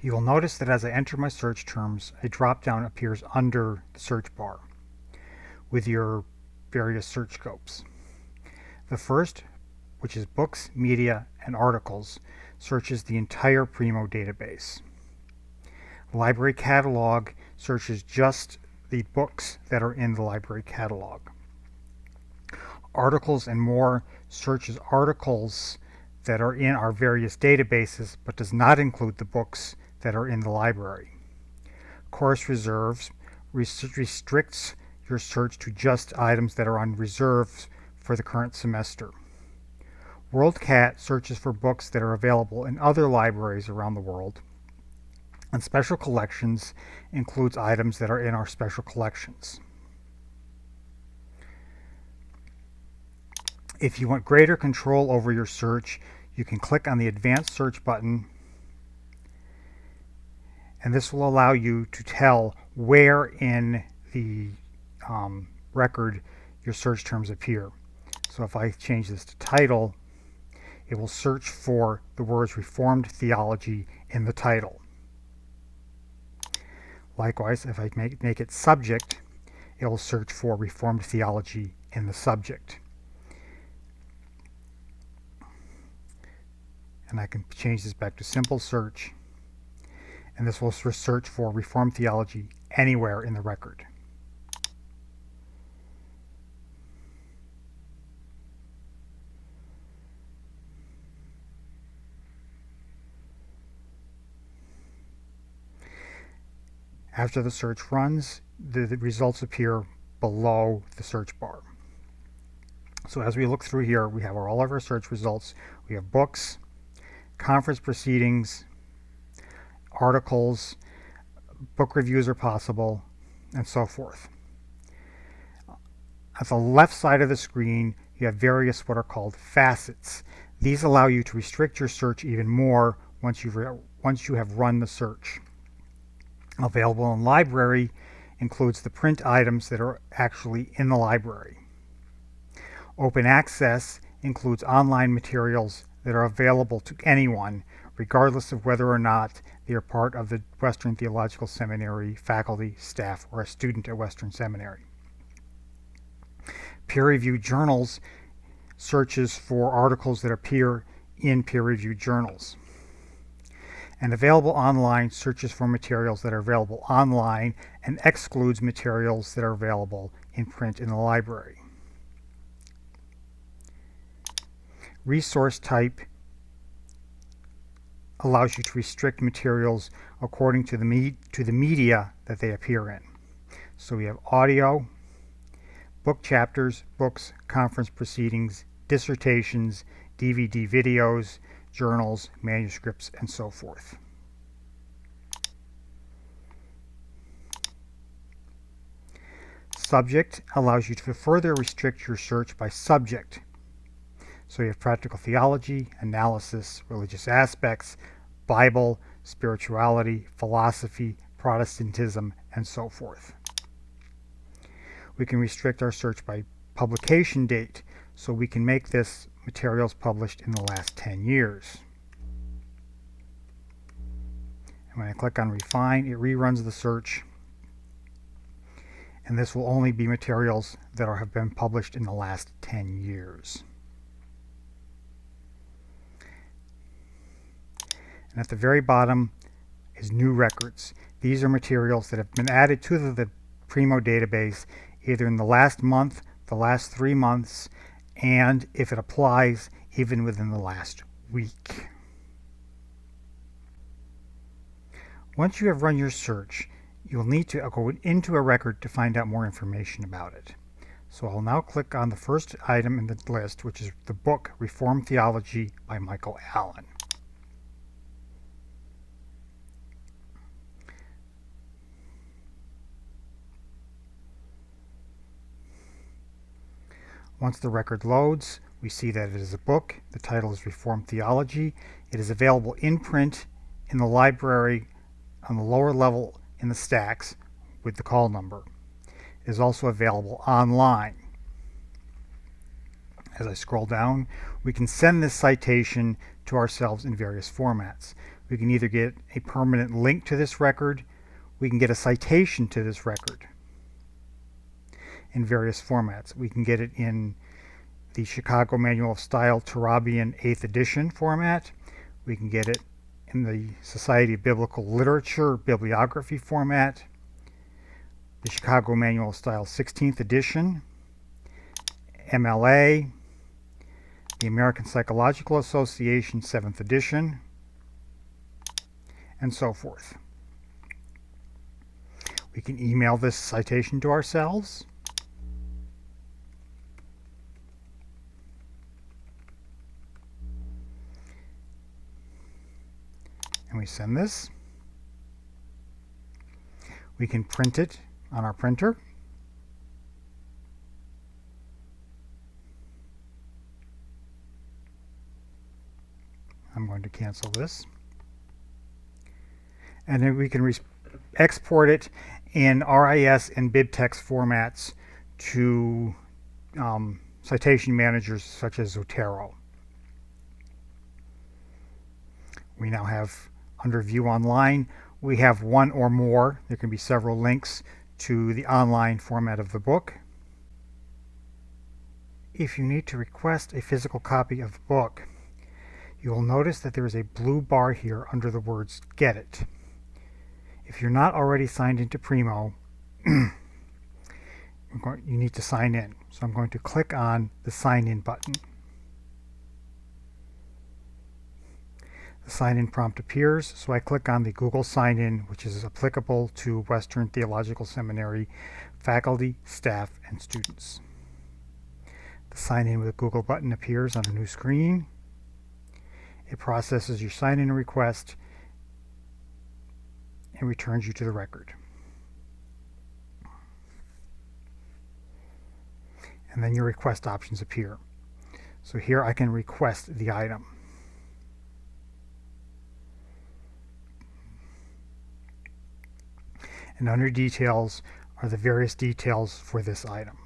You will notice that as I enter my search terms, a drop-down appears under the search bar with your various search scopes. The first, which is books, media, and articles, searches the entire Primo database. Library catalog searches just the books that are in the library catalog. Articles and more searches articles that are in our various databases but does not include the books that are in the library. Course reserves restricts your search to just items that are on reserve for the current semester. WorldCat searches for books that are available in other libraries around the world. And Special Collections includes items that are in our special collections. If you want greater control over your search, you can click on the Advanced Search button, and this will allow you to tell where in the record your search terms appear. So if I change this to title, it will search for the words Reformed Theology in the title. Likewise, if I make it subject, it will search for Reformed Theology in the subject. And I can change this back to simple search, and this will search for Reformed Theology anywhere in the record. After the search runs, the results appear below the search bar. So as we look through here, we have all of our search results. We have books, conference proceedings, articles, book reviews are possible, and so forth. At the left side of the screen, you have various what are called facets. These allow you to restrict your search even more once you have run the search. Available in library includes the print items that are actually in the library. Open access includes online materials that are available to anyone, regardless of whether or not they are part of the Western Theological Seminary faculty, staff, or a student at Western Seminary. Peer-reviewed journals searches for articles that appear in peer-reviewed journals. And available online searches for materials that are available online and excludes materials that are available in print in the library. Resource type allows you to restrict materials according to the media that they appear in. So we have audio, book chapters, books, conference proceedings, dissertations, DVD videos, journals, manuscripts, and so forth. Subject allows you to further restrict your search by subject. So you have practical theology, analysis, religious aspects, Bible, spirituality, philosophy, Protestantism, and so forth. We can restrict our search by publication date, so we can make this materials published in the last 10 years. And when I click on Refine, it reruns the search, and this will only be materials that have been published in the last 10 years. And at the very bottom is new records. These are materials that have been added to the Primo database either in the last month, the last 3 months, and if it applies, even within the last week. Once you have run your search, you will need to go into a record to find out more information about it. So I'll now click on the first item in the list, which is the book Reformed Theology by Michael Allen. Once the record loads, we see that it is a book. The title is Reformed Theology. It is available in print in the library on the lower level in the stacks with the call number. It is also available online. As I scroll down, we can send this citation to ourselves in various formats. We can either get a permanent link to this record, we can get a citation to this record in various formats. We can get it in the Chicago Manual of Style Turabian 8th edition format. We can get it in the Society of Biblical Literature bibliography format, the Chicago Manual of Style 16th edition, MLA, the American Psychological Association 7th edition, and so forth. We can email this citation to ourselves. And we send this. We can print it on our printer. I'm going to cancel this. And then we can export it in RIS and BibTeX formats to citation managers such as Zotero. We now have, under View Online, we have one or more. There can be several links to the online format of the book. If you need to request a physical copy of the book, you will notice that there is a blue bar here under the words Get It. If you're not already signed into Primo, you need to sign in. So I'm going to click on the Sign In button. The sign-in prompt appears, so I click on the Google sign-in, which is applicable to Western Theological Seminary faculty, staff, and students. The sign-in with a Google button appears on a new screen. It processes your sign-in request and returns you to the record. And then your request options appear. So here I can request the item. And under Details are the various details for this item.